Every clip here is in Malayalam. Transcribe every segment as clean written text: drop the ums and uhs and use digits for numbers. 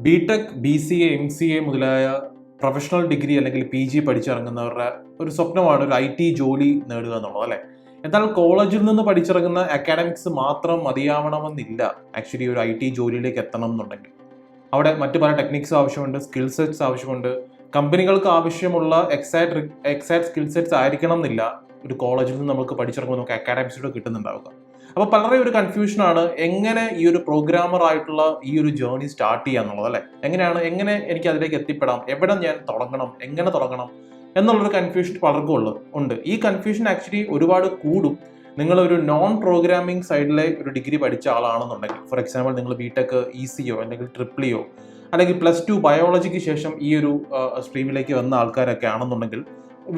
ബിടെക്, BCA, MCA മുതലായ പ്രൊഫഷണൽ ഡിഗ്രി അല്ലെങ്കിൽ PG പഠിച്ചിറങ്ങുന്നവരുടെ ഒരു സ്വപ്നമാണ് ഒരു IT ജോലി നേടുക എന്നുള്ളത് അല്ലേ. എന്നാൽ കോളേജിൽ നിന്ന് പഠിച്ചിറങ്ങുന്ന അക്കാഡമിക്സ് മാത്രം മതിയാവണമെന്നില്ല ആക്ച്വലി ഒരു IT ജോലിയിലേക്ക് എത്തണം എന്നുണ്ടെങ്കിൽ. അവിടെ മറ്റു പല ടെക്നിക്സ് ആവശ്യമുണ്ട്, സ്കിൽ സെറ്റ്സ് ആവശ്യമുണ്ട്. കമ്പനികൾക്ക് ആവശ്യമുള്ള എക്സാക്ട് സ്കിൽ സെറ്റ്സ് ആയിരിക്കണം എന്നില്ല ഒരു കോളേജിൽ നിന്ന് നമുക്ക് പഠിച്ചിറങ്ങുമ്പോൾ നമുക്ക് അക്കാഡമിക്സിലൂടെ കിട്ടുന്നുണ്ടാവുക. അപ്പോൾ പലരെ ഒരു കൺഫ്യൂഷനാണ് എങ്ങനെ ഈ ഒരു പ്രോഗ്രാമർ ആയിട്ടുള്ള ഈ ഒരു ജേർണി സ്റ്റാർട്ട് ചെയ്യാന്നുള്ളത് അല്ലേ. എങ്ങനെ എനിക്ക് അതിലേക്ക് എത്തിപ്പെടാം, എവിടെ ഞാൻ തുടങ്ങണം, എങ്ങനെ തുടങ്ങണം എന്നുള്ളൊരു കൺഫ്യൂഷൻ പലർക്കും ഉണ്ട്. ഈ കൺഫ്യൂഷൻ ആക്ച്വലി ഒരുപാട് കൂടും നിങ്ങളൊരു നോൺ പ്രോഗ്രാമിംഗ് സൈഡിലെ ഒരു ഡിഗ്രി പഠിച്ച ആളാണെന്നുണ്ടെങ്കിൽ. ഫോർ എക്സാമ്പിൾ നിങ്ങൾ ബിടെക് ECO അല്ലെങ്കിൽ ട്രിപ്പിളിയോ അല്ലെങ്കിൽ +2 ബയോളജിക്ക് ശേഷം ഈ ഒരു സ്ട്രീമിലേക്ക് വന്ന ആൾക്കാരൊക്കെ ആണെന്നുണ്ടെങ്കിൽ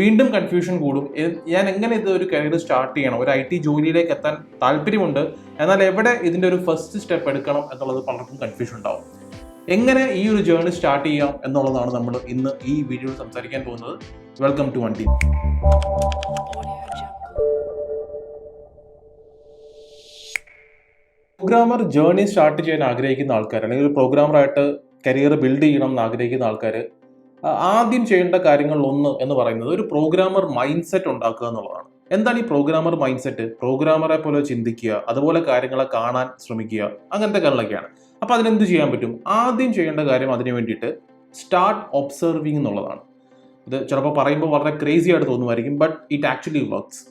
വീണ്ടും കൺഫ്യൂഷൻ കൂടും. ഞാൻ എങ്ങനെ ഇത് ഒരു കരിയർ സ്റ്റാർട്ട് ചെയ്യണം, ഒരു IT ജോലിയിലേക്ക് എത്താൻ താല്പര്യമുണ്ട്, എന്നാൽ എവിടെ ഇതിൻ്റെ ഒരു ഫസ്റ്റ് സ്റ്റെപ്പ് എടുക്കണം എന്നുള്ളത് പലർക്കും കൺഫ്യൂഷൻ ഉണ്ടാവും. എങ്ങനെ ഈ ഒരു ജേർണി സ്റ്റാർട്ട് ചെയ്യാം എന്നുള്ളതാണ് നമ്മൾ ഇന്ന് ഈ വീഡിയോയിൽ സംസാരിക്കാൻ പോകുന്നത്. Welcome to Untitled. Programmer journey start ചെയ്യാൻ ആഗ്രഹിക്കുന്ന ആൾക്കാർ അല്ലെങ്കിൽ ഒരു പ്രോഗ്രാമറായിട്ട് കരിയർ ബിൽഡ് ചെയ്യണം എന്ന് ആഗ്രഹിക്കുന്ന ആൾക്കാർ ആദ്യം ചെയ്യേണ്ട കാര്യങ്ങളിലൊന്ന് എന്ന് പറയുന്നത് ഒരു പ്രോഗ്രാമർ മൈൻഡ് സെറ്റ് ഉണ്ടാക്കുക എന്നുള്ളതാണ്. എന്താണ് ഈ പ്രോഗ്രാമർ മൈൻഡ് സെറ്റ്? പ്രോഗ്രാമറെ പോലെ ചിന്തിക്കുക, അതുപോലെ കാര്യങ്ങളെ കാണാൻ ശ്രമിക്കുക, അങ്ങനത്തെ കാര്യങ്ങളൊക്കെയാണ്. അപ്പോൾ അതിനെന്ത് ചെയ്യാൻ പറ്റും? ആദ്യം ചെയ്യേണ്ട കാര്യം അതിന് വേണ്ടിയിട്ട് സ്റ്റാർട്ട് ഒബ്സർവിങ് എന്നുള്ളതാണ്. ഇത് ചിലപ്പോൾ പറയുമ്പോൾ വളരെ ക്രേസി ആയിട്ട് തോന്നുമായിരിക്കും, ബട്ട് ഇറ്റ് ആക്ച്വലി വർക്ക്സ്.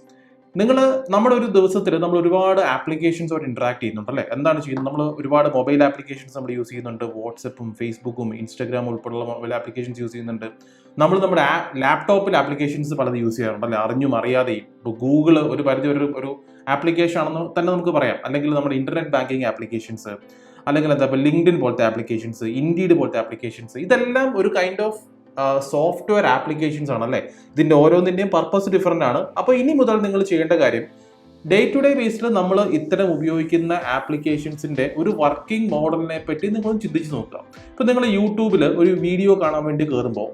നമ്മുടെ ഒരു ദിവസത്തിൽ നമ്മൾ ഒരുപാട് ആപ്ലിക്കേഷൻസുമായിട്ട് ഇൻട്രാക്ട് ചെയ്യുന്നുണ്ട് അല്ലേ. എന്താണ് ചെയ്യുന്നത്? നമ്മൾ ഒരുപാട് മൊബൈൽ ആപ്ലിക്കേഷൻസ് നമ്മൾ യൂസ് ചെയ്യുന്നുണ്ട്. വാട്സപ്പും ഫേസ്ബുക്കും ഇൻസ്റ്റാഗ്രാമും ഉൾപ്പെടെയുള്ള മൊബൈൽ ആപ്ലിക്കേഷൻസ് യൂസ് ചെയ്യുന്നുണ്ട്. നമ്മുടെ ലാപ്ടോപ്പിൽ ആപ്ലിക്കേഷൻസ് പലത് യൂസ് ചെയ്യാറുണ്ട് അല്ലേ, അറിഞ്ഞും അറിയാതെയും. ഇപ്പോൾ ഗൂഗിൾ ഒരു പരിധി ഒരു ആപ്ലിക്കേഷൻ ആണെന്ന് തന്നെ നമുക്ക് പറയാം. അല്ലെങ്കിൽ നമ്മുടെ ഇന്റർനെറ്റ് ബാങ്കിങ് ആപ്ലിക്കേഷൻസ്, അല്ലെങ്കിൽ ഇപ്പോൾ ലിങ്ക്ഡിൻ പോലത്തെ ആപ്ലിക്കേഷൻസ്, ഇൻഡീഡ് പോലത്തെ ആപ്ലിക്കേഷൻസ്, ഇതെല്ലാം ഒരു കൈൻഡ് ഓഫ് സോഫ്റ്റ്വെയർ ആപ്ലിക്കേഷൻസ് ആണ് അല്ലേ. ഇതിൻ്റെ ഓരോന്നിൻ്റെയും പർപ്പസ് ഡിഫറൻ്റ് ആണ്. അപ്പോൾ ഇനി മുതൽ നിങ്ങൾ ചെയ്യേണ്ട കാര്യം ഡേ ടു ഡേ ബേസിൽ നമ്മൾ ഇത്തരം ഉപയോഗിക്കുന്ന ആപ്ലിക്കേഷൻസിൻ്റെ ഒരു വർക്കിംഗ് മോഡലിനെ പറ്റി നിങ്ങൾ ചിന്തിച്ച് നോക്കുക. ഇപ്പോൾ നിങ്ങൾ യൂട്യൂബിൽ ഒരു വീഡിയോ കാണാൻ വേണ്ടി കയറുമ്പോൾ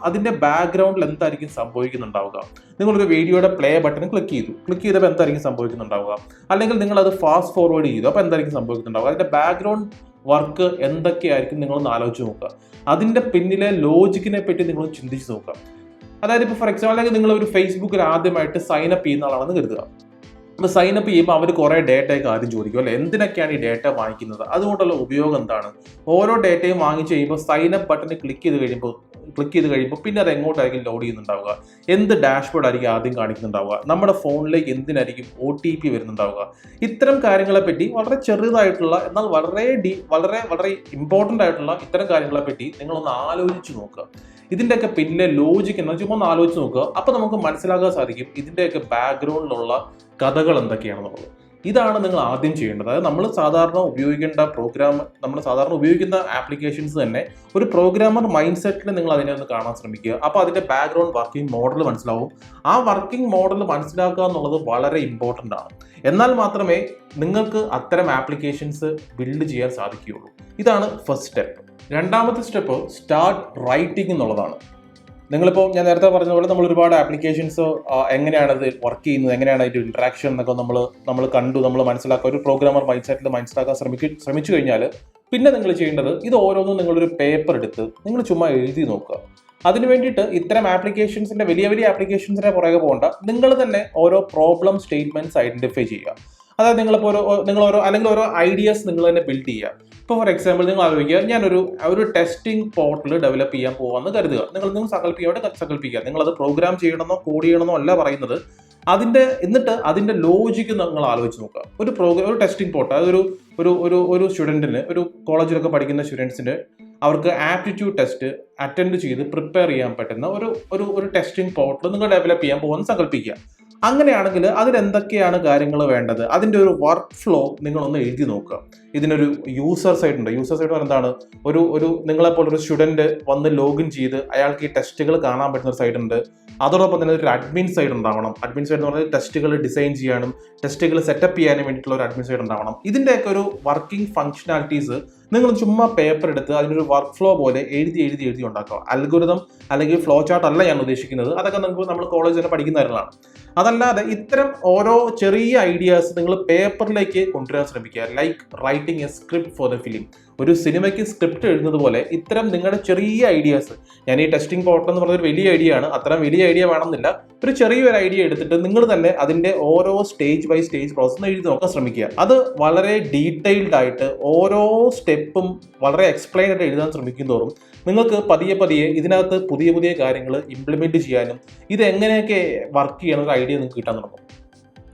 അതിൻ്റെ ബാക്ക്ഗ്രൗണ്ടിൽ എന്തായിരിക്കും സംഭവിക്കുന്നുണ്ടാവുക? നിങ്ങളൊരു വീഡിയോയുടെ പ്ലേ ബട്ടൺ ക്ലിക്ക് ചെയ്തപ്പോൾ എന്തായിരിക്കും സംഭവിക്കുന്നുണ്ടാവുക? അല്ലെങ്കിൽ നിങ്ങളത് ഫാസ്റ്റ് ഫോർവേഡ് ചെയ്തു, അപ്പോൾ എന്തായിരിക്കും സംഭവിക്കുന്നുണ്ടാവുക? അതിൻ്റെ ബാക്ക്ഗ്രൗണ്ട് വർക്ക് എന്തൊക്കെയായിരിക്കും നിങ്ങളൊന്ന് ആലോചിച്ച് നോക്കുക. അതിൻ്റെ പിന്നിലെ ലോജിക്കിനെ പറ്റി നിങ്ങൾ ചിന്തിച്ച് നോക്കുക. അതായത് ഇപ്പോൾ ഫോർ എക്സാമ്പിൾ അല്ലെങ്കിൽ നിങ്ങൾ ഒരു ഫേസ്ബുക്കിൽ ആദ്യമായിട്ട് സൈനപ്പ് ചെയ്യുന്ന ആളാണെന്ന് കരുതുക. അപ്പോൾ സൈനപ്പ് ചെയ്യുമ്പോൾ അവർ കുറേ ഡേറ്റയൊക്കെ ആദ്യം ചോദിക്കും അല്ലേ, എന്തിനൊക്കെയാണ് ഈ ഡേറ്റ വാങ്ങിക്കുന്നത്, അതുകൊണ്ടുള്ള ഉപയോഗം എന്താണ്? ഓരോ ഡേറ്റയും വാങ്ങിച്ച് കഴിയുമ്പോൾ സൈനപ്പ് ബട്ടണിൽ ക്ലിക്ക് ചെയ്ത് കഴിയുമ്പോൾ പിന്നെ അത് എങ്ങോട്ടായിരിക്കും ലോഡ് ചെയ്യുന്നുണ്ടാവുക? എന്ത് ഡാഷ്ബോർഡ് ആയിരിക്കും ആദ്യം കാണിക്കുന്നുണ്ടാവുക? നമ്മുടെ ഫോണിലേക്ക് എന്തിനായിരിക്കും OTP വരുന്നുണ്ടാവുക? ഇത്തരം കാര്യങ്ങളെ പറ്റി വളരെ ചെറുതായിട്ടുള്ള എന്നാൽ വളരെ ഇമ്പോർട്ടൻ്റ് ആയിട്ടുള്ള ഇത്തരം കാര്യങ്ങളെ പറ്റി നിങ്ങളൊന്ന് ആലോചിച്ച് നോക്കുക. ഇതിൻ്റെയൊക്കെ പിന്നിലെ ലോജിക്ക് എന്ന് ചുമ്മാ ഒന്ന് ആലോചിച്ച് നോക്കുക. അപ്പോൾ നമുക്ക് മനസ്സിലാക്കാൻ സാധിക്കും ഇതിൻ്റെയൊക്കെ ബാക്ക്ഗ്രൗണ്ടിലുള്ള കഥകൾ എന്തൊക്കെയാണെന്നുള്ളത്. ഇതാണ് നിങ്ങൾ ആദ്യം ചെയ്യേണ്ടത്. അതായത് നമ്മൾ സാധാരണ ഉപയോഗിക്കുന്ന ആപ്ലിക്കേഷൻസ് തന്നെ ഒരു പ്രോഗ്രാമർ മൈൻഡ് സെറ്റിൽ നിങ്ങൾ അതിനെ ഒന്ന് കാണാൻ ശ്രമിക്കുക. അപ്പോൾ അതിൻ്റെ ബാക്ക്ഗ്രൗണ്ട് വർക്കിംഗ് മോഡൽ മനസ്സിലാവും. ആ വർക്കിംഗ് മോഡൽ മനസ്സിലാക്കുക എന്നുള്ളത് വളരെ ഇമ്പോർട്ടൻ്റ് ആണ്. എന്നാൽ മാത്രമേ നിങ്ങൾക്ക് അത്തരം ആപ്ലിക്കേഷൻസ് ബിൽഡ് ചെയ്യാൻ സാധിക്കുകയുള്ളൂ. ഇതാണ് ഫസ്റ്റ് സ്റ്റെപ്പ്. രണ്ടാമത്തെ സ്റ്റെപ്പ് സ്റ്റാർട്ട് റൈറ്റിംഗ് എന്നുള്ളതാണ്. നിങ്ങളിപ്പോൾ ഞാൻ നേരത്തെ പറഞ്ഞ പോലെ നമ്മൾ ഒരുപാട് ആപ്ലിക്കേഷൻസ് എങ്ങനെയാണ് അത് വർക്ക് ചെയ്യുന്നത്, എങ്ങനെയാണ് അതിൻ്റെ ഇൻട്രാക്ഷൻ എന്നൊക്കെ നമ്മൾ കണ്ടു, നമ്മൾ മനസ്സിലാക്കുക. ഒരു പ്രോഗ്രാമർ മൈൻഡ് സെറ്റിൽ മനസ്സിലാക്കാൻ ശ്രമിച്ചു കഴിഞ്ഞാൽ പിന്നെ നിങ്ങൾ ചെയ്യേണ്ടത് ഇത് ഓരോന്നും നിങ്ങളൊരു പേപ്പർ എടുത്ത് നിങ്ങൾ ചുമ്മാ എഴുതി നോക്കുക. അതിന് വേണ്ടിയിട്ട് ഇത്തരം ആപ്ലിക്കേഷൻസിൻ്റെ വലിയ ആപ്ലിക്കേഷൻസിനെ പുറകെ പോകേണ്ട, നിങ്ങൾ തന്നെ ഓരോ പ്രോബ്ലം സ്റ്റേറ്റ്മെന്റ്സ് ഐഡന്റിഫൈ ചെയ്യുക. അതായത് നിങ്ങൾ ഓരോ ഐഡിയാസ് നിങ്ങൾ തന്നെ ബിൽഡ് ചെയ്യുക. ഇപ്പോൾ ഫോർ എക്സാമ്പിൾ നിങ്ങൾ ആലോചിക്കുക, ഞാനൊരു ടെസ്റ്റിംഗ് പോർട്ടൽ ഡെവലപ്പ് ചെയ്യാൻ പോകാമെന്ന് കരുതുക. നിങ്ങൾ സങ്കല്പിക്കുക. നിങ്ങളത് പ്രോഗ്രാം ചെയ്യണമെന്നോ കോഡ് ചെയ്യണമെന്നോ അല്ല പറയുന്നത്. എന്നിട്ട് അതിൻ്റെ ലോജിക്ക് നിങ്ങൾ ആലോചിച്ച് നോക്കുക. ഒരു ടെസ്റ്റിംഗ് പോർട്ടൽ, അതൊരു ഒരു സ്റ്റുഡൻറ്റിന്, ഒരു കോളേജിലൊക്കെ പഠിക്കുന്ന സ്റ്റുഡൻസിന് അവർക്ക് ആപ്റ്റിറ്റ്യൂഡ് ടെസ്റ്റ് അറ്റൻഡ് ചെയ്ത് പ്രിപ്പയർ ചെയ്യാൻ പറ്റുന്ന ഒരു ടെസ്റ്റിംഗ് പോർട്ടൽ നിങ്ങൾ ഡെവലപ്പ് ചെയ്യാൻ പോകുമെന്ന് സങ്കല്പിക്കുക. അങ്ങനെയാണെങ്കിൽ അതിലെന്തൊക്കെയാണ് കാര്യങ്ങൾ വേണ്ടത്, അതിൻ്റെ ഒരു വർക്ക് ഫ്ലോ നിങ്ങളൊന്ന് എഴുതി നോക്കുക. ഇതിനൊരു യൂസർ സൈഡ് ഉണ്ട്. യൂസർ സൈഡ് എന്താണ്? ഒരു നിങ്ങളെപ്പോലെ ഒരു സ്റ്റുഡൻറ്റ് വന്ന് ലോഗിൻ ചെയ്ത് അയാൾക്ക് ഈ ടെസ്റ്റുകൾ കാണാൻ പറ്റുന്ന ഒരു സൈഡ് ഉണ്ട്. അതോടൊപ്പം തന്നെ ഒരു അഡ്മിൻ സൈഡ് ഉണ്ടാവണം. അഡ്മിൻ സൈഡ് എന്ന് പറഞ്ഞാൽ ടെസ്റ്റുകൾ ഡിസൈൻ ചെയ്യാനും ടെസ്റ്റുകൾ സെറ്റപ്പ് ചെയ്യാനും വേണ്ടിയിട്ടുള്ള ഒരു അഡ്മിൻ സൈഡ് ഉണ്ടാവണം. ഇതിൻ്റെയൊക്കെ ഒരു വർക്കിംഗ് ഫംഗ്ഷനാലിറ്റീസ് നിങ്ങൾ ചുമ്മാ പേപ്പർ എടുത്ത് അതിനൊരു വർക്ക് ഫ്ലോ പോലെ എഴുതി ഉണ്ടാക്കുക. അൽഗോരിതം അല്ലെങ്കിൽ ഫ്ലോ ചാർട്ട് അല്ല ഞാൻ ഉദ്ദേശിക്കുന്നത്. അതൊക്കെ നമ്മൾ കോളേജിൽ തന്നെ പഠിക്കുന്ന കാര്യങ്ങളാണ്. അതല്ലാതെ ഇത്തരം ഓരോ ചെറിയ ഐഡിയാസ് നിങ്ങൾ പേപ്പറിലേക്ക് കൊണ്ടുവരാൻ ശ്രമിക്കുക. Like writing A script for the film. ഒരു സിനിമയ്ക്ക് സ്ക്രിപ്റ്റ് എഴുതുന്നത് പോലെ ഇത്തരം നിങ്ങളുടെ ചെറിയ ഐഡിയാസ്, ഞാൻ ഈ ടെസ്റ്റിംഗ് പോർട്ടൽ എന്ന് പറഞ്ഞൊരു വലിയ ഐഡിയ ആണ്, അത്തരം വലിയ ഐഡിയ വേണമെന്നില്ല, ഒരു ചെറിയൊരു ഐഡിയ എടുത്തിട്ട് നിങ്ങൾ തന്നെ അതിന്റെ ഓരോ സ്റ്റേജ് ബൈ സ്റ്റേജ് പ്രോസസ് എഴുതി നോക്കാൻ ശ്രമിക്കുക. അത് വളരെ ഡീറ്റെയിൽഡ് ആയിട്ട് ഓരോ സ്റ്റെപ്പും വളരെ എക്സ്പ്ലെയിൻ ആയിട്ട് എഴുതാൻ ശ്രമിക്കും തോറും നിങ്ങൾക്ക് പതിയെ പതിയെ ഇതിനകത്ത് പുതിയ പുതിയ കാര്യങ്ങൾ ഇംപ്ലിമെന്റ് ചെയ്യാനും ഇത് എങ്ങനെയൊക്കെ വർക്ക് ചെയ്യണം ഒരു ഐഡിയ നിങ്ങൾക്ക് കിട്ടാൻ തുടങ്ങും.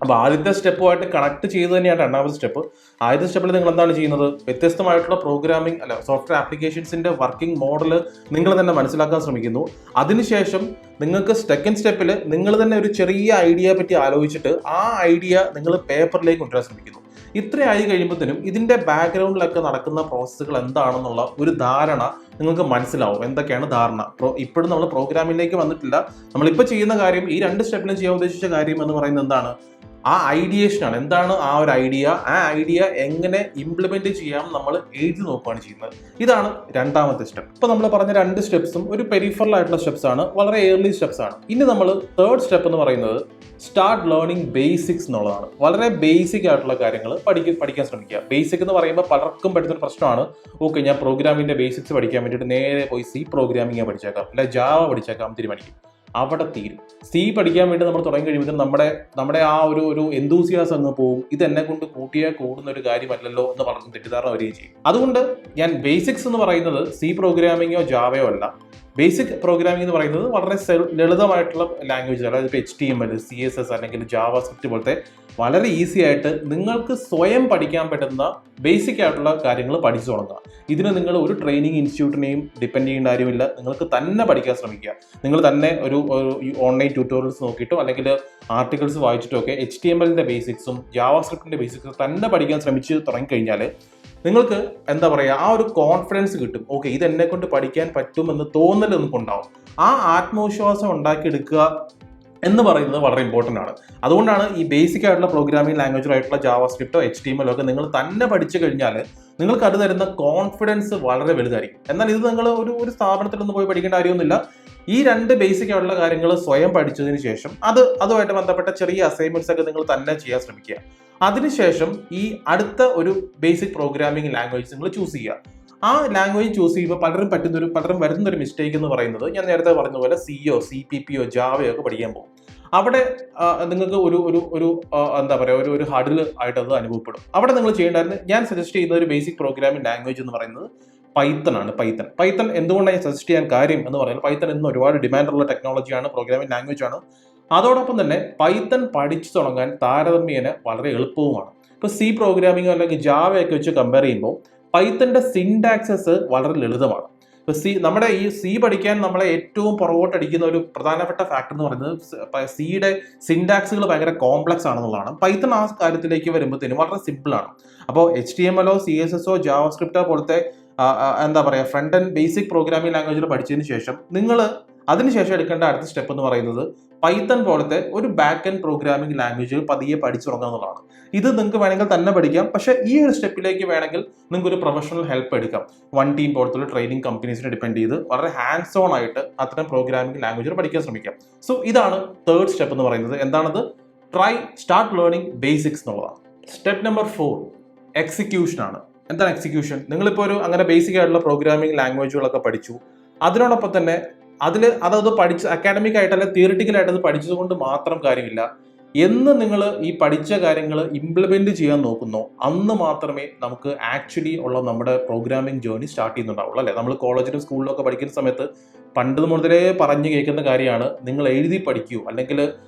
അപ്പോൾ ആദ്യത്തെ സ്റ്റെപ്പുമായിട്ട് കണക്ട് ചെയ്ത് തന്നെയാണ് രണ്ടാമത്തെ സ്റ്റെപ്പ്. ആദ്യത്തെ സ്റ്റെപ്പിൽ നിങ്ങൾ എന്താണ് ചെയ്യുന്നത്? വ്യത്യസ്തമായിട്ടുള്ള പ്രോഗ്രാമിംഗ് സോഫ്റ്റ്വെയർ ആപ്ലിക്കേഷൻസിന്റെ വർക്കിംഗ് മോഡൽ നിങ്ങൾ തന്നെ മനസ്സിലാക്കാൻ ശ്രമിക്കുന്നു. അതിനുശേഷം നിങ്ങൾക്ക് സെക്കൻഡ് സ്റ്റെപ്പിൽ നിങ്ങൾ തന്നെ ഒരു ചെറിയ ഐഡിയയെ പറ്റി ആലോചിച്ചിട്ട് ആ ഐഡിയ നിങ്ങൾ പേപ്പറിലേക്ക് കൊണ്ടുവരാൻ ശ്രമിക്കുന്നു. ഇത്രയായി കഴിയുമ്പോഴത്തേനും ഇതിന്റെ ബാക്ക്ഗ്രൗണ്ടിലൊക്കെ നടക്കുന്ന പ്രോസസ്സുകൾ എന്താണെന്നുള്ള ഒരു ധാരണ നിങ്ങൾക്ക് മനസ്സിലാവും. എന്തൊക്കെയാണ് ധാരണ? ഇപ്പോഴും നമ്മൾ പ്രോഗ്രാമിംഗിലേക്ക് വന്നിട്ടില്ല. നമ്മളിപ്പോൾ ചെയ്യുന്ന കാര്യം, ഈ രണ്ട് സ്റ്റെപ്പിലും ചെയ്യാൻ ഉദ്ദേശിച്ച കാര്യം എന്ന് പറയുന്നത് എന്താണ്? ആ ഐഡിയേഷനാണ്. എന്താണ് ആ ഒരു ഐഡിയ? ആ ഐഡിയ എങ്ങനെ ഇംപ്ലിമെന്റ് ചെയ്യാം നമ്മൾ എഴുതി നോക്കുകയാണ് ചെയ്യുന്നത്. ഇതാണ് രണ്ടാമത്തെ സ്റ്റെപ്പ്. ഇപ്പൊ നമ്മൾ പറഞ്ഞ രണ്ട് സ്റ്റെപ്സും ഒരു പെരിഫറൽ ആയിട്ടുള്ള സ്റ്റെപ്സ് ആണ്, വളരെ ഏർലി സ്റ്റെപ്സ് ആണ്. ഇനി നമ്മൾ തേർഡ് സ്റ്റെപ്പ് എന്ന് പറയുന്നത് സ്റ്റാർട്ട് ലേണിംഗ് ബേസിക്സ് എന്നുള്ളതാണ്. വളരെ ബേസിക് ആയിട്ടുള്ള കാര്യങ്ങൾ പഠിക്കാൻ ശ്രമിക്കുക. ബേസിക് എന്ന് പറയുമ്പോൾ പലർക്കും പറ്റുന്നൊരു പ്രശ്നമാണ്, ഓക്കെ ഞാൻ പ്രോഗ്രാമിന്റെ ബേസിക്സ് പഠിക്കാൻ വേണ്ടിയിട്ട് നേരെ പോയി സി പ്രോഗ്രാമിംഗ് പഠിച്ചേക്കാം, അല്ലെ ജാവ പഠിച്ചേക്കാം തീരുമാനിക്കും. അവിടെ തീരും. സി പഠിക്കാൻ വേണ്ടി നമ്മൾ തുടങ്ങി കഴിയുമ്പോൾ നമ്മുടെ ആ ഒരു എന്തൂസിയാസം അങ്ങ് പോകും. ഇത് എന്നെ കൊണ്ട് കൂട്ടിയാൽ കൂടുന്ന ഒരു കാര്യമല്ലല്ലോ എന്ന് പലർക്കും തെറ്റിദ്ധാരണ വരികയും ചെയ്യും. അതുകൊണ്ട് ഞാൻ ബേസിക്സ് എന്ന് പറയുന്നത് സി പ്രോഗ്രാമിങ്ങോ ജാവയോ അല്ല. ബേസിക് പ്രോഗ്രാമിംഗ് എന്ന് പറയുന്നത് വളരെ ലളിതമായിട്ടുള്ള ലാംഗ്വേജ്, അതായത് ഇപ്പോൾ HTML, CSS അല്ലെങ്കിൽ ജാവ സ്ക്രിപ്റ്റ് പോലത്തെ വളരെ ഈസി ആയിട്ട് നിങ്ങൾക്ക് സ്വയം പഠിക്കാൻ പറ്റുന്ന ബേസിക് ആയിട്ടുള്ള കാര്യങ്ങൾ പഠിച്ചു തുടങ്ങുക. ഇതിന് നിങ്ങൾ ഒരു ട്രെയിനിങ് ഇൻസ്റ്റിറ്റ്യൂട്ടിനെയും ഡിപ്പെൻഡ് ചെയ്യേണ്ട കാര്യമില്ല. നിങ്ങൾക്ക് തന്നെ പഠിക്കാൻ ശ്രമിക്കുക. നിങ്ങൾ തന്നെ ഒരു ഓൺലൈൻ ട്യൂട്ടോറിയൽസ് നോക്കിയിട്ടോ അല്ലെങ്കിൽ ആർട്ടിക്കിൾസ് വായിച്ചിട്ടോ ഒക്കെ HTML-ന്റെ ബേസിക്സും ജാവ സ്ക്രിപ്റ്റിന്റെ ബേസിക്സും തന്നെ പഠിക്കാൻ ശ്രമിച്ച് തുടങ്ങിക്കഴിഞ്ഞാൽ നിങ്ങൾക്ക് എന്താ പറയുക, ആ ഒരു കോൺഫിഡൻസ് കിട്ടും. ഓക്കെ, ഇത് എന്നെ കൊണ്ട് പഠിക്കാൻ പറ്റുമെന്ന് തോന്നൽ നമുക്കുണ്ടാവും. ആ ആത്മവിശ്വാസം ഉണ്ടാക്കിയെടുക്കുക എന്ന് പറയുന്നത് വളരെ ഇമ്പോർട്ടൻ്റ് ആണ്. അതുകൊണ്ടാണ് ഈ ബേസിക് ആയിട്ടുള്ള പ്രോഗ്രാമിംഗ് ലാംഗ്വേജായിട്ടുള്ള ജാവ സ്ക്രിപ്റ്റോ HTML ഒക്കെ നിങ്ങൾ തന്നെ പഠിച്ചു കഴിഞ്ഞാൽ നിങ്ങൾക്ക് അത് തരുന്ന കോൺഫിഡൻസ് വളരെ വലുതായിരിക്കും. എന്നാൽ ഇത് നിങ്ങൾ ഒരു സ്ഥാപനത്തിലൊന്നും പോയി പഠിക്കേണ്ട കാര്യമൊന്നുമില്ല. ഈ രണ്ട് ബേസിക് ആയിട്ടുള്ള കാര്യങ്ങൾ സ്വയം പഠിച്ചതിന് ശേഷം അതുമായിട്ട് ബന്ധപ്പെട്ട ചെറിയ അസൈൻമെന്റ്സ് ഒക്കെ നിങ്ങൾ തന്നെ ചെയ്യാൻ ശ്രമിക്കുക. അതിനുശേഷം ഈ അടുത്ത ഒരു ബേസിക് പ്രോഗ്രാമിംഗ് ലാംഗ്വേജ് നിങ്ങൾ ചൂസ് ചെയ്യുക. ആ ലാംഗ്വേജ് ചൂസ് ചെയ്യുമ്പോൾ പലരും വരുന്നൊരു മിസ്റ്റേക്ക് എന്ന് പറയുന്നത്, ഞാൻ നേരത്തെ പറഞ്ഞ പോലെ സിയോ CPP-യോ ജാവയോ ഒക്കെ പഠിക്കാൻ പോകും. അവിടെ നിങ്ങൾക്ക് ഒരു എന്താ പറയുക, ഒരു ഹഡിൽ ആയിട്ട് അത് അനുഭവപ്പെടും. അവിടെ നിങ്ങൾ ചെയ്യേണ്ടായിരുന്നു, ഞാൻ സജസ്റ്റ് ചെയ്യുന്ന ഒരു ബേസിക് പ്രോഗ്രാമിംഗ് ലാംഗ്വേജ് എന്ന് പറയുന്നത് പൈത്തൺ ആണ്. പൈത്തൺ എന്തുകൊണ്ടാണ് ഞാൻ സജസ്റ്റ് ചെയ്യാൻ കാര്യം എന്ന് പറയുന്നത്, പൈത്തൺ ഇന്ന് ഒരുപാട് ഡിമാൻഡുള്ള ടെക്നോളജിയാണ്, പ്രോഗ്രാമിംഗ് ലാംഗ്വേജ് ആണ്. അതോടൊപ്പം തന്നെ പൈത്തൺ പഠിച്ചു തുടങ്ങാൻ താരതമ്യേന വളരെ എളുപ്പവുമാണ്. ഇപ്പോൾ സി പ്രോഗ്രാമിംഗോ അല്ലെങ്കിൽ ജാവയൊക്കെ വെച്ച് കമ്പയർ ചെയ്യുമ്പോൾ പൈത്തന്റെ സിൻടാക്സസ് വളരെ ലളിതമാണ്. ഇപ്പോൾ നമ്മുടെ ഈ സി പഠിക്കാൻ നമ്മളെ ഏറ്റവും പുറകോട്ടടിക്കുന്ന ഒരു പ്രധാനപ്പെട്ട ഫാക്ടർ എന്ന് പറയുന്നത് സിയുടെ സിൻടാക്സുകൾ ഭയങ്കര കോംപ്ലക്സ് ആണെന്നുള്ളതാണ്. പൈത്തൺ ആ കാര്യത്തിലേക്ക് വരുമ്പോഴത്തേനും വളരെ സിമ്പിൾ ആണ്. അപ്പോൾ HTML-ഓ CSS-ഓ ജാവ സ്ക്രിപ്റ്റോ പോലത്തെ എന്താ പറയുക, ഫ്രണ്ട് ആൻഡ് ബേസിക് പ്രോഗ്രാമിംഗ് ലാംഗ്വേജിൽ പഠിച്ചതിന് ശേഷം നിങ്ങൾ അതിനുശേഷം എടുക്കേണ്ട അടുത്ത സ്റ്റെപ്പ് എന്ന് പറയുന്നത് പൈത്തൺ പോലത്തെ ഒരു ബാക്ക് ആൻഡ് പ്രോഗ്രാമിംഗ് ലാംഗ്വേജ് പതിയെ പഠിച്ചു തുടങ്ങുക എന്നുള്ളതാണ്. ഇത് നിങ്ങൾക്ക് വേണമെങ്കിൽ തന്നെ പഠിക്കാം, പക്ഷേ ഈ ഒരു സ്റ്റെപ്പിലേക്ക് വേണമെങ്കിൽ നിങ്ങൾക്ക് ഒരു പ്രൊഫഷണൽ ഹെൽപ്പ് എടുക്കാം. വൺ ടീം പോലത്തുള്ള ട്രെയിനിങ് കമ്പനീസിനെ ഡിപ്പെൻഡ് ചെയ്ത് വളരെ ഹാൻഡ്സ് ഓൺ ആയിട്ട് അത്തരം പ്രോഗ്രാമിംഗ് ലാംഗ്വേജുകൾ പഠിക്കാൻ ശ്രമിക്കാം. സോ ഇതാണ് തേർഡ് സ്റ്റെപ്പ് എന്ന് പറയുന്നത്. എന്താണത്? സ്റ്റാർട്ട് ലേണിംഗ് ബേസിക്സ് എന്നുള്ളതാണ്. സ്റ്റെപ്പ് നമ്പർ 4 എക്സിക്യൂഷൻ ആണ്. എന്താണ് എക്സിക്യൂഷൻ? നിങ്ങളിപ്പോൾ അങ്ങനെ ബേസിക് ആയിട്ടുള്ള പ്രോഗ്രാമിംഗ് ലാംഗ്വേജുകളൊക്കെ പഠിച്ചു, അതിനോടൊപ്പം തന്നെ അതത് പഠിച്ച് അക്കാഡമിക് ആയിട്ടല്ല തിയറിറ്റിക്കലായിട്ട് അത് പഠിച്ചത് കൊണ്ട് മാത്രം കാര്യമില്ല. എന്ന് നിങ്ങൾ ഈ പഠിച്ച കാര്യങ്ങൾ ഇംപ്ലിമെന്റ് ചെയ്യാൻ നോക്കുന്നോ അന്ന് മാത്രമേ നമുക്ക് ആക്ച്വലി ഉള്ള നമ്മുടെ പ്രോഗ്രാമിംഗ് ജേർണി സ്റ്റാർട്ട് ചെയ്യുന്നുണ്ടാവുള്ളൂ, അല്ലേ? നമ്മൾ കോളേജിലും സ്കൂളിലൊക്കെ പഠിക്കുന്ന സമയത്ത് പണ്ട് മുതലേ പറഞ്ഞു കേൾക്കുന്ന കാര്യമാണ്, നിങ്ങൾ എഴുതി പഠിക്കൂ, അല്ലെങ്കിൽ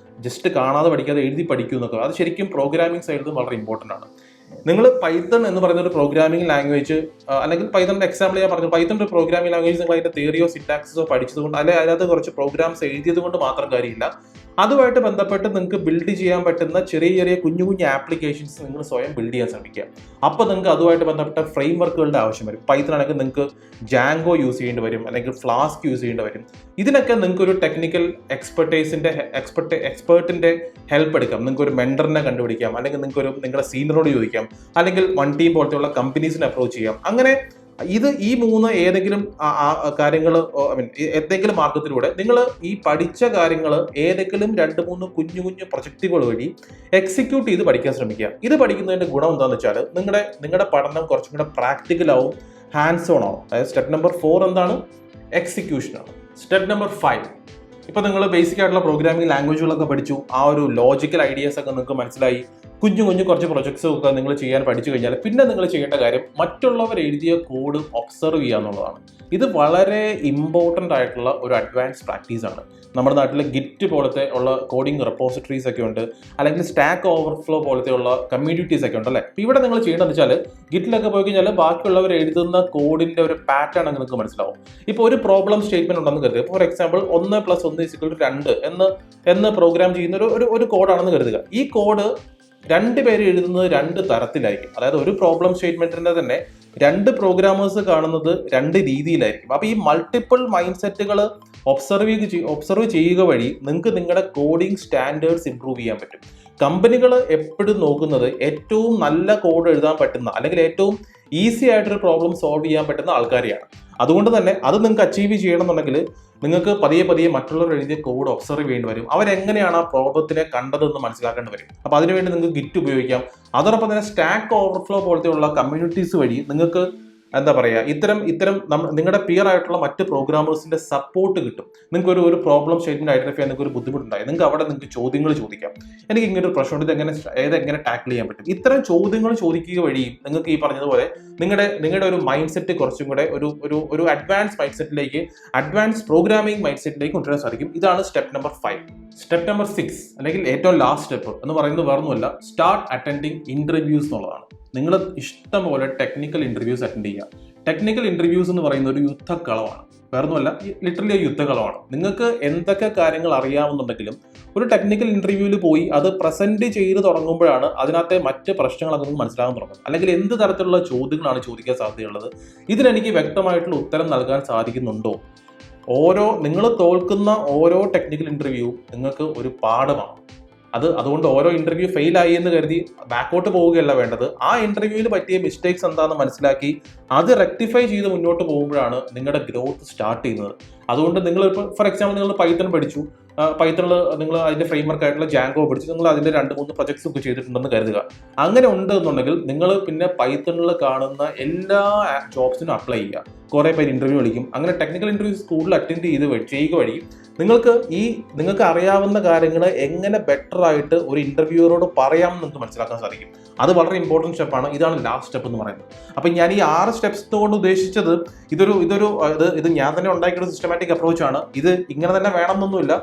ജസ്റ്റ് കാണാതെ പഠിക്കാതെ എഴുതി പഠിക്കൂ എന്നൊക്കെ. അത് ശരിക്കും പ്രോഗ്രാമിംഗ് സൈഡിൽ വളരെ ഇമ്പോർട്ടൻ്റ് ആണ്. നിങ്ങൾ പൈത്തൺ എന്ന് പറയുന്ന ഒരു പ്രോഗ്രാമിംഗ് ലാംഗ്വേജ്, അല്ലെങ്കിൽ പൈത്തണിന്റെ എക്സാമ്പിൾ ഞാൻ പറഞ്ഞു, പൈത്തൺ ഒരു പ്രോഗ്രാമിംഗ് ലാംഗ്വേജ് നിങ്ങൾ അതിന്റെ തിയറിയോ സിന്റാക്സോ പഠിച്ചതുകൊണ്ട്, അല്ലെങ്കിൽ അതിനകത്ത് കുറച്ച് പ്രോഗ്രാംസ് എഴുതിയത് കൊണ്ട് മാത്രം കാര്യമില്ല. അതുമായിട്ട് ബന്ധപ്പെട്ട് നിങ്ങൾക്ക് ബിൽഡ് ചെയ്യാൻ പറ്റുന്ന ചെറിയ കുഞ്ഞു ആപ്ലിക്കേഷൻസ് നിങ്ങൾ സ്വയം ബിൽഡ് ചെയ്യാൻ ശ്രമിക്കുക. അപ്പോൾ നിങ്ങൾക്ക് അതുമായിട്ട് ബന്ധപ്പെട്ട ഫ്രെയിം വർക്കുകളുടെ ആവശ്യം വരും. പൈത്തൺ ആണെങ്കിൽ നിങ്ങൾക്ക് ജാങ്കോ യൂസ് ചെയ്യേണ്ടി വരും, അല്ലെങ്കിൽ ഫ്ലാസ്ക് യൂസ് ചെയ്യേണ്ടി വരും. ഇതിനൊക്കെ നിങ്ങൾക്ക് ഒരു ടെക്നിക്കൽ എക്സ്പേർട്ടിന്റെ ഹെൽപ്പ് എടുക്കാം. നിങ്ങൾക്ക് ഒരു മെന്ററിനെ കണ്ടുപിടിക്കാം, അല്ലെങ്കിൽ നിങ്ങളുടെ സീനിയറോട് ചോദിക്കാം, അല്ലെങ്കിൽ വൺ ടീം പോലത്തെയുള്ള കമ്പനീസിനെ അപ്രോച്ച് ചെയ്യാം. അങ്ങനെ ഈ മൂന്ന് ഏതെങ്കിലും കാര്യങ്ങൾ, ഏതെങ്കിലും മാർഗത്തിലൂടെ നിങ്ങൾ ഈ പഠിച്ച കാര്യങ്ങൾ ഏതെങ്കിലും 2-3 കുഞ്ഞു പ്രൊജക്റ്റുകൾ വഴി എക്സിക്യൂട്ട് ചെയ്ത് പഠിക്കാൻ ശ്രമിക്കുക. ഇത് പഠിക്കുന്നതിന്റെ ഗുണം എന്താണെന്ന് വെച്ചാൽ നിങ്ങളുടെ പഠനം കുറച്ചും കൂടെ പ്രാക്ടിക്കലാവും, ഹാൻഡ്സ് ഓൺ ആവും. അതായത് സ്റ്റെപ്പ് നമ്പർ 4 എന്താണ്? എക്സിക്യൂഷൻ ആണ്. സ്റ്റെപ്പ് നമ്പർ 5, ഇപ്പോൾ നിങ്ങൾ ബേസിക് ആയിട്ടുള്ള പ്രോഗ്രാമിംഗ് ലാംഗ്വേജുകളൊക്കെ പഠിച്ചു, ആ ഒരു ലോജിക്കൽ ഐഡിയാസ് ഒക്കെ നിങ്ങൾക്ക് മനസ്സിലായി, കുഞ്ഞു കുറച്ച് പ്രൊജക്ട്സ് ഒക്കെ നിങ്ങൾ ചെയ്യാൻ പഠിച്ചു കഴിഞ്ഞാൽ പിന്നെ നിങ്ങൾ ചെയ്യേണ്ട കാര്യം മറ്റുള്ളവർ എഴുതിയ കോഡ് ഒബ്സർവ് ചെയ്യുക എന്നുള്ളതാണ്. ഇത് വളരെ ഇമ്പോർട്ടൻ്റ് ആയിട്ടുള്ള ഒരു അഡ്വാൻസ് പ്രാക്ടീസ് ആണ്. നമ്മുടെ നാട്ടിൽ ഗിറ്റ് പോലത്തെ ഉള്ള കോഡിംഗ് റെപ്പോസിറ്ററീസ് ഒക്കെ ഉണ്ട്, അല്ലെങ്കിൽ സ്റ്റാക്ക് ഓവർഫ്ലോ പോലത്തെ ഉള്ള കമ്മ്യൂണിറ്റീസ് ഒക്കെ ഉണ്ട് അല്ലേ. ഇപ്പോൾ ഇവിടെ നിങ്ങൾ ചെയ്യേണ്ടതെന്ന് വെച്ചാൽ ഗിറ്റിലൊക്കെ പോയി കഴിഞ്ഞാൽ ബാക്കിയുള്ളവർ എഴുതുന്ന കോഡിന്റെ ഒരു പാറ്റേൺ നിങ്ങൾക്ക് മനസ്സിലാവും. ഇപ്പോൾ ഒരു പ്രോബ്ലം സ്റ്റേറ്റ്മെന്റ് ഉണ്ടെന്ന് കരുതുക. ഫോർ എക്സാമ്പിൾ 1 + 1 = 2 എന്ന് പ്രോഗ്രാം ചെയ്യുന്ന ഒരു കോഡാണെന്ന് കരുതുക. ഈ കോഡ് 2 പേര് എഴുതുന്നത് 2 തരത്തിലായിരിക്കും. അതായത് ഒരു പ്രോബ്ലം സ്റ്റേറ്റ്മെന്റിന്റെ തന്നെ 2 പ്രോഗ്രാമേഴ്സ് കാണുന്നത് 2 രീതിയിലായിരിക്കും. അപ്പോൾ ഈ മൾട്ടിപ്പിൾ മൈൻഡ് സെറ്റുകൾ ഒബ്സർവ് ചെയ്യുക വഴി നിങ്ങൾക്ക് നിങ്ങളുടെ കോഡിംഗ് സ്റ്റാൻഡേർഡ്സ് ഇംപ്രൂവ് ചെയ്യാൻ പറ്റും. കമ്പനികൾ എപ്പോഴും നോക്കുന്നത് ഏറ്റവും നല്ല കോഡ് എഴുതാൻ പറ്റുന്ന, അല്ലെങ്കിൽ ഏറ്റവും ഈസി ആയിട്ടൊരു പ്രോബ്ലം സോൾവ് ചെയ്യാൻ പറ്റുന്ന ആൾക്കാരെയാണ്. അതുകൊണ്ട് തന്നെ അത് നിങ്ങൾക്ക് അച്ചീവ് ചെയ്യണമെന്നുണ്ടെങ്കിൽ നിങ്ങൾക്ക് പതിയെ മറ്റുള്ളവർ എഴുതിയ കോഡ് ഒബ്സർവ് ചെയ്യേണ്ടി വരും. അവരെങ്ങനെയാണ് ആ പ്രോബ്ലത്തിനെ കണ്ടതെന്ന് മനസ്സിലാക്കേണ്ടി വരും. അപ്പോൾ അതിനുവേണ്ടി നിങ്ങൾക്ക് ഗിറ്റ് ഉപയോഗിക്കാം. അതോടൊപ്പം തന്നെ സ്റ്റാക്ക് ഓവർഫ്ലോ പോലത്തെയുള്ള കമ്മ്യൂണിറ്റീസ് വഴി നിങ്ങൾക്ക് എന്താ പറയുക, ഇത്തരം നിങ്ങളുടെ പിയർ ആയിട്ടുള്ള മറ്റ് പ്രോഗ്രാമേഴ്സിന്റെ സപ്പോർട്ട് കിട്ടും. നിങ്ങൾക്ക് ഒരു പ്രോബ്ലം സ്റ്റേറ്റ്മെന്റ് ഐഡന്റിഫൈ ചെയ്യാൻ നിങ്ങൾക്ക് ഒരു ബുദ്ധിമുട്ടുണ്ടായി, നിങ്ങൾക്ക് ചോദ്യങ്ങൾ ചോദിക്കാം. എനിക്ക് ഇങ്ങനെ ഒരു പ്രശ്നമുണ്ട്, ഇതെങ്ങനെ ടാക്കിൾ ചെയ്യാൻ പറ്റും. ഇത്തരം ചോദ്യങ്ങൾ ചോദിക്കുക വഴിയും നിങ്ങൾക്ക് ഈ പറഞ്ഞതുപോലെ നിങ്ങളുടെ ഒരു മൈൻഡ് സെറ്റ് കുറച്ചും കൂടെ ഒരു അഡ്വാൻസ് മൈൻഡ് സെറ്റിലേക്ക്, അഡ്വാൻസ് പ്രോഗ്രാമിംഗ് മൈൻഡ് സെറ്റിലേക്ക് കൊണ്ടുവരാൻ സാധിക്കും. ഇതാണ് സ്റ്റെപ്പ് നമ്പർ 5. സ്റ്റെപ്പ് നമ്പർ 6 അല്ലെങ്കിൽ ഏറ്റവും ലാസ്റ്റ് സ്റ്റെപ്പ് എന്ന് പറയുന്നത് വേറൊന്നുമല്ല, സ്റ്റാർട്ട് അറ്റൻഡിങ് ഇന്റർവ്യൂസ് എന്നുള്ളതാണ്. നിങ്ങൾ ഇഷ്ടം പോലെ ടെക്നിക്കൽ ഇന്റർവ്യൂസ് അറ്റൻഡ് ചെയ്യുക. ടെക്നിക്കൽ ഇന്റർവ്യൂസ് എന്ന് പറയുന്ന ഒരു യുദ്ധക്കളമാണ്, വേറൊന്നുമല്ല, ലിറ്ററലി ഒരു യുദ്ധക്കളമാണ്. നിങ്ങൾക്ക് എന്തൊക്കെ കാര്യങ്ങൾ അറിയാവുന്നുണ്ടെങ്കിലും ഒരു ടെക്നിക്കൽ ഇന്റർവ്യൂവിൽ പോയി അത് പ്രസന്റ് ചെയ്ത് തുടങ്ങുമ്പോഴാണ് അതിനകത്തെ മറ്റ് പ്രശ്നങ്ങളൊക്കെ നിങ്ങൾക്ക് മനസ്സിലാകാൻ തുടങ്ങും. അല്ലെങ്കിൽ എന്ത് തരത്തിലുള്ള ചോദ്യങ്ങളാണ് ചോദിക്കാൻ സാധ്യതയുള്ളത്, ഇതിനെനിക്ക് വ്യക്തമായിട്ടുള്ള ഉത്തരം നൽകാൻ സാധിക്കുന്നുണ്ടോ. നിങ്ങൾ തോൽക്കുന്ന ഓരോ ടെക്നിക്കൽ ഇന്റർവ്യൂ നിങ്ങൾക്ക് ഒരു പാഠമാണ്. അതുകൊണ്ട് ഓരോ ഇന്റർവ്യൂ ഫെയിൽ ആയി എന്ന് കരുതി ബാക്കോട്ട് പോവുകയല്ല വേണ്ടത്. ആ ഇന്റർവ്യൂവിൽ പറ്റിയ മിസ്റ്റേക്സ് എന്താണെന്ന് മനസ്സിലാക്കി അത് റെക്ടിഫൈ ചെയ്ത് മുന്നോട്ട് പോകുമ്പോഴാണ് നിങ്ങളുടെ ഗ്രോത്ത് സ്റ്റാർട്ട് ചെയ്യുന്നത്. അതുകൊണ്ട് നിങ്ങൾ ഇപ്പോൾ ഫോർ എക്സാമ്പിൾ നിങ്ങൾ പൈത്തൺ പഠിച്ചു, പൈത്തണിൽ നിങ്ങൾ അതിന്റെ ഫ്രെയിംവർക്ക് ആയിട്ടുള്ള ജാങ്കോ പഠിച്ചു, നിങ്ങൾ അതിന്റെ 2-3 പ്രൊജക്ട്സ് ഒക്കെ ചെയ്തിട്ടുണ്ടെന്ന് കരുതുക. അങ്ങനെ ഉണ്ട് എന്നുണ്ടെങ്കിൽ നിങ്ങൾ പിന്നെ പൈത്തണിൽ കാണുന്ന എല്ലാ ജോബ്സിനും അപ്ലൈ ചെയ്യുക. കുറെ പേര് ഇന്റർവ്യൂ വിളിക്കും. അങ്ങനെ ടെക്നിക്കൽ ഇന്റർവ്യൂസ് കൂടുതൽ അറ്റൻഡ് ചെയ്യുക വഴി നിങ്ങൾക്ക് അറിയാവുന്ന കാര്യങ്ങൾ എങ്ങനെ ബെറ്റർ ആയിട്ട് ഒരു ഇന്റർവ്യൂവറോട് പറയാം എന്ന് നിങ്ങൾക്ക് മനസ്സിലാക്കാൻ സാധിക്കും. അത് വളരെ ഇമ്പോർട്ടൻറ്റ് സ്റ്റെപ്പാണ്. ഇതാണ് ലാസ്റ്റ് സ്റ്റെപ്പ് എന്ന് പറയുന്നത്. അപ്പം ഞാൻ ഈ 6 സ്റ്റെപ്സ് കൊണ്ട് ഉദ്ദേശിച്ചത് ഇത് ഞാൻ തന്നെ ഉണ്ടാക്കിയ ഒരു സിസ്റ്റമാറ്റിക് അപ്രോച്ചാണ്. ഇത് ഇങ്ങനെ തന്നെ വേണമെന്നൊന്നുമില്ല.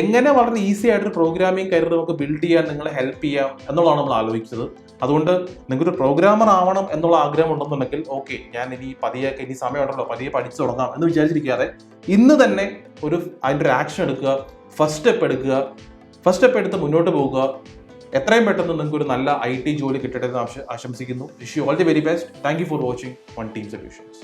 എങ്ങനെ വളരെ ഈസി ആയിട്ടൊരു പ്രോഗ്രാമിംഗ് കരിയർ നമുക്ക് ബിൽഡ് ചെയ്യാൻ നിങ്ങളെ ഹെൽപ്പ് ചെയ്യാം എന്നുള്ളതാണ് നമ്മൾ ആലോചിച്ചത്. അതുകൊണ്ട് നിങ്ങൾക്കൊരു പ്രോഗ്രാമർ ആവണം എന്നുള്ള ആഗ്രഹം ഉണ്ടെന്നുണ്ടെങ്കിൽ ഓക്കെ, ഞാൻ ഇനി സമയമുണ്ടല്ലോ, പതിയെ പഠിച്ചു തുടങ്ങാം എന്ന് വിചാരിച്ചിരിക്കാതെ ഇന്ന് തന്നെ അതിൻ്റെ ഒരു ആക്ഷൻ എടുക്കുക, ഫസ്റ്റ് സ്റ്റെപ്പ് എടുത്ത് മുന്നോട്ട് പോകുക. എത്രയും പെട്ടെന്ന് നിങ്ങൾക്ക് ഒരു നല്ല IT ജോലി കിട്ടട്ടെ എന്ന് ആശംസിക്കുന്നു. Wish you all the very best. Thank you for watching one team solutions.